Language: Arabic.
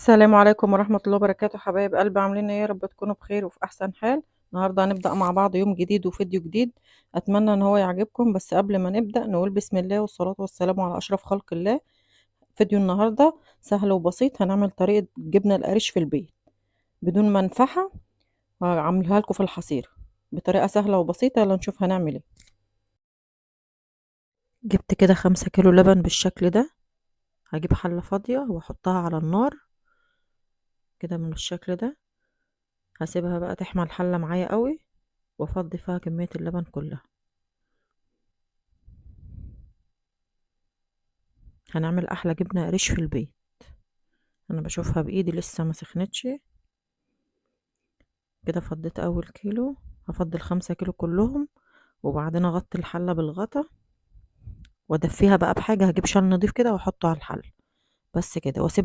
السلام عليكم ورحمة الله وبركاته، حبايب قلبي، عاملين ايه؟ يا رب تكونوا بخير وفي احسن حال. النهارده هنبدأ مع بعض يوم جديد وفيديو جديد. اتمنى ان هو يعجبكم، بس قبل ما نبدأ نقول بسم الله والصلاة والسلام على اشرف خلق الله. فيديو النهارده سهل وبسيط، هنعمل طريقة جبنة القريش في البيت بدون منفعة. هعملها لكم في الحصير بطريقة سهلة وبسيطة. يلا نشوف هنعمل ايه. جبت كده 5 كيلو لبن بالشكل ده. هجيب حلة فاضية واحطها على النار كده من الشكل ده. هسيبها بقى تحمى الحلة معايا قوي وافضي فيها كمية اللبن كلها. هنعمل احلى جبنة قريش في البيت. انا بشوفها بايدي لسه ما سخنتش. كده فضيت اول كيلو، هفضي ال5 كيلو كلهم، وبعدين اغطي الحلة بالغطا وادفيها بقى بحاجة. هجيب شال نضيف كده واحطه على الحل بس كده واسيب